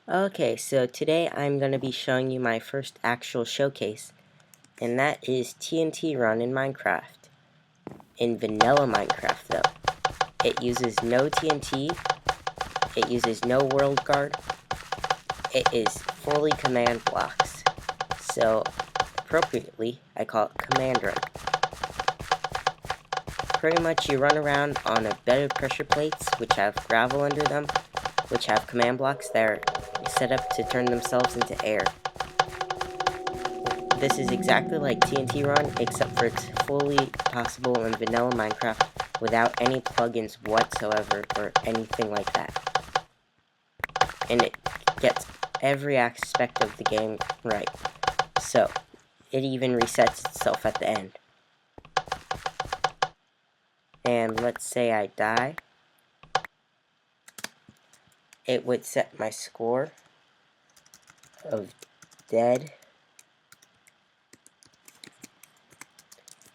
Okay, so today I'm going to be showing you my first actual showcase, and that is TNT Run in Minecraft. In vanilla Minecraft, though. It uses no TNT, it uses no world guard, it is fully command blocks. So, appropriately, I call it Command Run. Pretty much you run around on a bed of pressure plates, which have gravel under them, which have command blocks that are set up to turn themselves into air. This is exactly like TNT Run, except for it's fully possible in vanilla Minecraft without any plugins whatsoever or anything like that. And it gets every aspect of the game right. So, it even resets itself at the end. And let's say I die. It would set my score of dead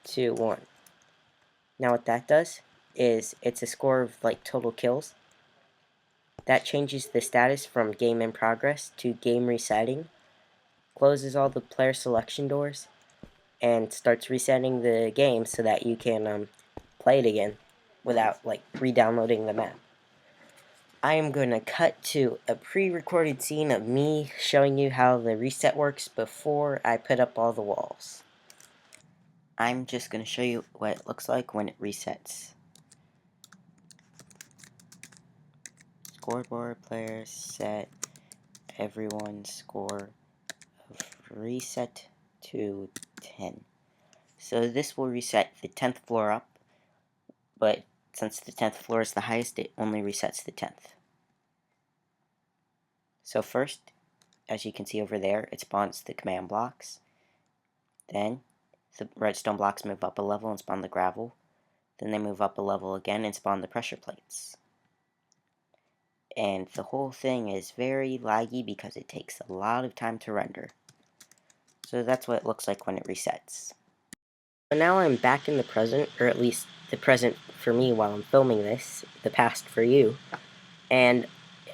to 1. Now what that does is it's a score of like total kills. That changes the status from game in progress to game resetting, closes all the player selection doors, and starts resetting the game so that you can play it again without like re-downloading the map. I am going to cut to a pre-recorded scene of me showing you how the reset works before I put up all the walls. I'm just going to show you what it looks like when it resets. Scoreboard players set everyone's score of reset to 10. So this will reset the 10th floor up, but since the 10th floor is the highest, it only resets the 10th. So first, as you can see over there, it spawns the command blocks. Then the redstone blocks move up a level and spawn the gravel. Then they move up a level again and spawn the pressure plates. And the whole thing is very laggy because it takes a lot of time to render. So that's what it looks like when it resets. So now I'm back in the present, or at least the present for me while I'm filming this, the past for you, and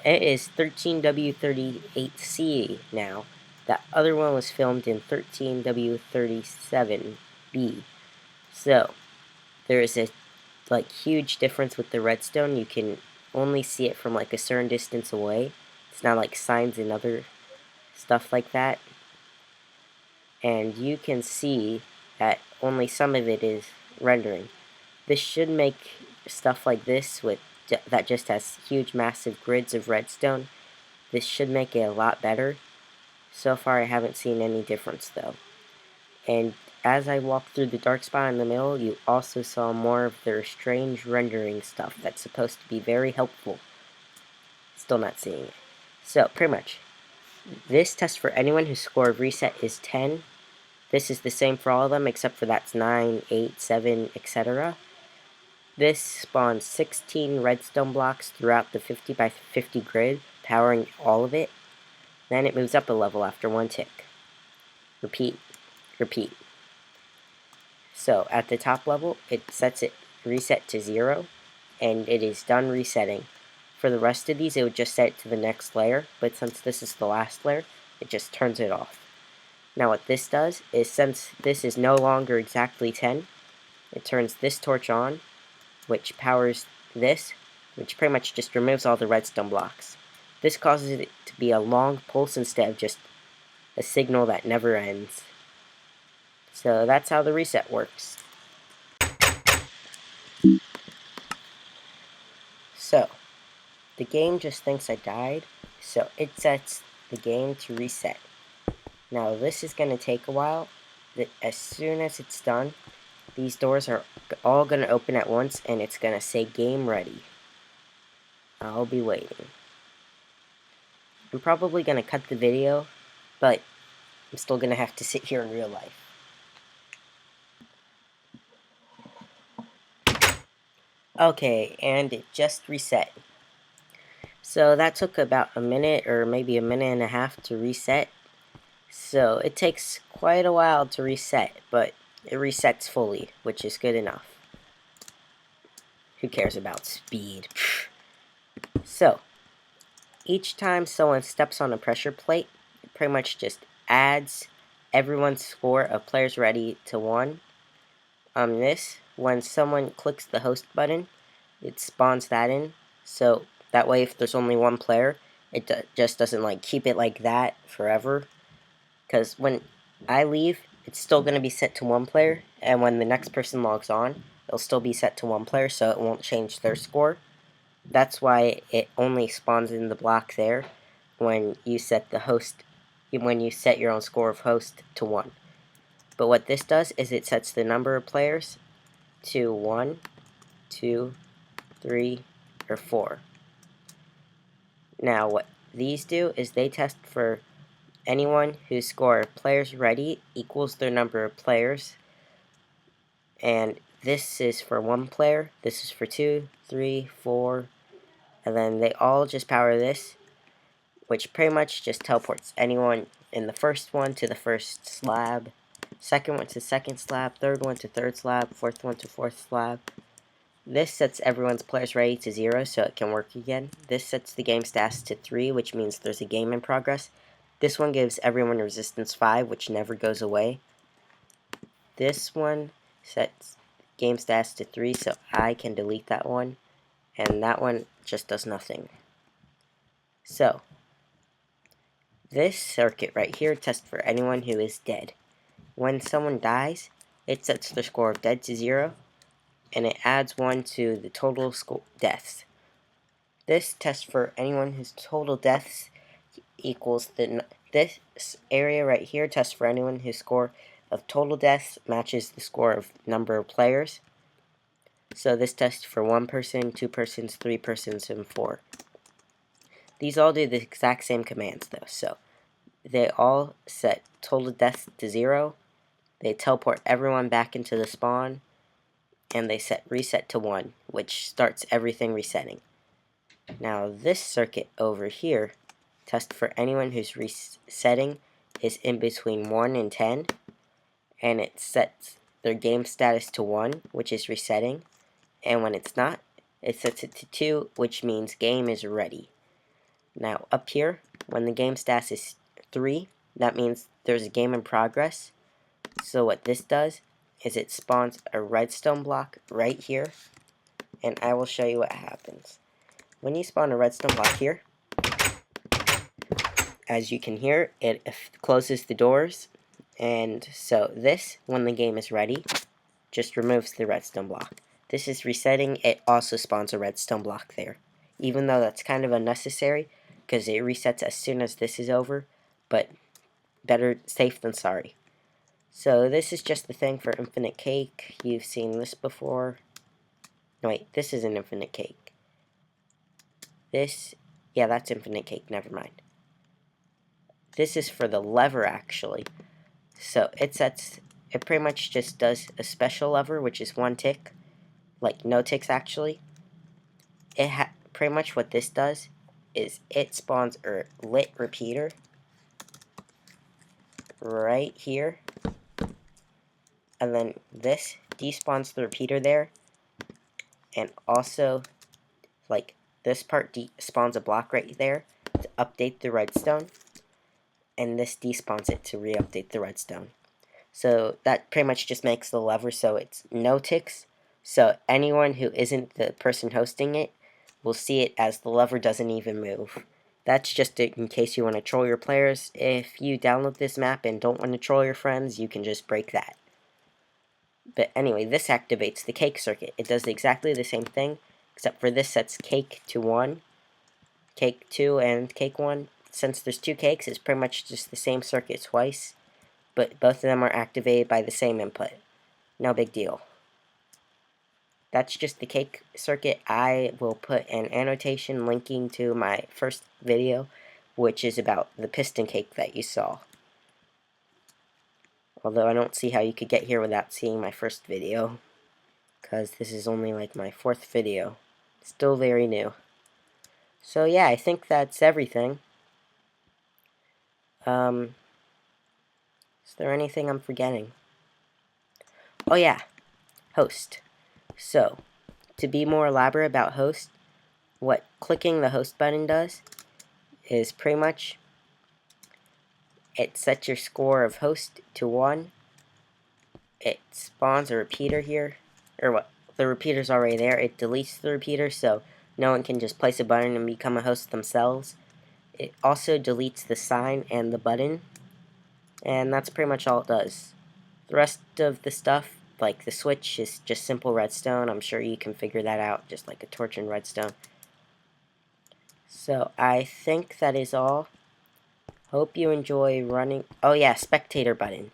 it is 13W38C now. That other one was filmed in 13W37B. So, there is a huge difference with the redstone. You can only see it from like a certain distance away. It's not like signs and other stuff like that. And you can see that only some of it is rendering. This should make stuff like this that just has huge massive grids of redstone. This should make it a lot better. So far I haven't seen any difference though. And as I walked through the dark spot in the middle, you also saw more of their strange rendering stuff that's supposed to be very helpful. Still not seeing it. So, pretty much, this test for anyone whose score of reset is 10. This is the same for all of them, except for that's 9, 8, 7, etc. This spawns 16 redstone blocks throughout the 50 by 50 grid, powering all of it. Then it moves up a level after one tick. Repeat, repeat. So, at the top level, it sets it reset to 0, and it is done resetting. For the rest of these, it would just set it to the next layer, but since this is the last layer, it just turns it off. Now what this does is, since this is no longer exactly 10, it turns this torch on, which powers this, which pretty much just removes all the redstone blocks. This causes it to be a long pulse instead of just a signal that never ends. So that's how the reset works. So, the game just thinks I died, so it sets the game to reset. Now this is going to take a while. As soon as it's done, these doors are all going to open at once and it's going to say game ready. I'll be waiting. I'm probably going to cut the video, but I'm still going to have to sit here in real life. Okay, and it just reset. So that took about a minute or maybe a minute and a half to reset. So it takes quite a while to reset, but it resets fully, which is good enough. Who cares about speed? So, each time someone steps on a pressure plate, it pretty much just adds everyone's score of players ready to 1. When someone clicks the host button, it spawns that in, so that way if there's only one player, it just doesn't like keep it like that forever, because when I leave, it's still going to be set to 1 player, and when the next person logs on, it'll still be set to 1 player, so it won't change their score. That's why it only spawns in the block there when you set your own score of host to 1. But what this does is it sets the number of players to 1, 2, 3, or 4. Now what these do is they test for anyone whose score of players ready equals their number of players. And this is for 1 player, this is for 2, 3, 4, and then they all just power this, which pretty much just teleports anyone in the first one to the first slab, second one to second slab, third one to third slab, fourth one to fourth slab. This sets everyone's players ready to 0 so it can work again. This sets the game stats to 3, which means there's a game in progress. This one gives everyone resistance 5, which never goes away. This one sets game stats to 3, so I can delete that one. And that one just does nothing. So, this circuit right here tests for anyone who is dead. When someone dies, it sets the score of dead to 0, and it adds 1 to the total deaths. This tests for anyone whose total deaths equals this area right here tests for anyone whose score of total deaths matches the score of number of players. So this tests for 1 person, 2 persons, 3 persons, and 4. These all do the exact same commands though, so they all set total deaths to 0, they teleport everyone back into the spawn, and they set reset to 1, which starts everything resetting. Now this circuit over here tests for anyone whose resetting is in between 1 and 10, and it sets their game status to 1, which is resetting, and when it's not, it sets it to 2, which means game is ready. Now up here, when the game status is 3, that means there's a game in progress. So what this does is it spawns a redstone block right here, and I will show you what happens. When you spawn a redstone block here, as you can hear, it closes the doors, and so this, when the game is ready, just removes the redstone block. This is resetting, it also spawns a redstone block there, even though that's kind of unnecessary, because it resets as soon as this is over, but better safe than sorry. So this is just the thing for infinite cake. You've seen this before. No wait, this is an infinite cake. Yeah, that's infinite cake, never mind. This is for the lever actually. So it pretty much just does a special lever, which is 1 tick, like no ticks actually. Pretty much what this does is it spawns a lit repeater right here, and then this despawns the repeater there, and also like this part spawns a block right there to update the redstone, and this despawns it to re-update the redstone. So that pretty much just makes the lever so it's no ticks, so anyone who isn't the person hosting it will see it as the lever doesn't even move. That's just in case you want to troll your players. If you download this map and don't want to troll your friends, you can just break that. But anyway, this activates the cake circuit. It does exactly the same thing, except for this sets cake to 1, cake 2, and cake 1. Since there's 2 cakes, it's pretty much just the same circuit twice, but both of them are activated by the same input. No big deal. That's just the cake circuit. I will put an annotation linking to my first video, which is about the piston cake that you saw. Although I don't see how you could get here without seeing my first video, because this is only like my 4th video. Still very new. So yeah, I think that's everything. Is there anything I'm forgetting? Oh yeah, host. So, to be more elaborate about host, what clicking the host button does is pretty much it sets your score of host to 1. It spawns a repeater here, or what? The repeater's already there. It deletes the repeater, so no one can just place a button and become a host themselves. It also deletes the sign and the button, and that's pretty much all it does. The rest of the stuff, like the switch, is just simple redstone. I'm sure you can figure that out, just like a torch and redstone. So I think that is all. Hope you enjoy running. Oh yeah, spectator button.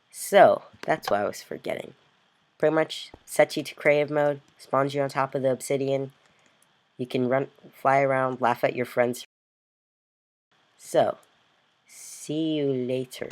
So that's what I was forgetting. Pretty much sets you to creative mode, spawns you on top of the obsidian. You can run, fly around, laugh at your friends. So, see you later.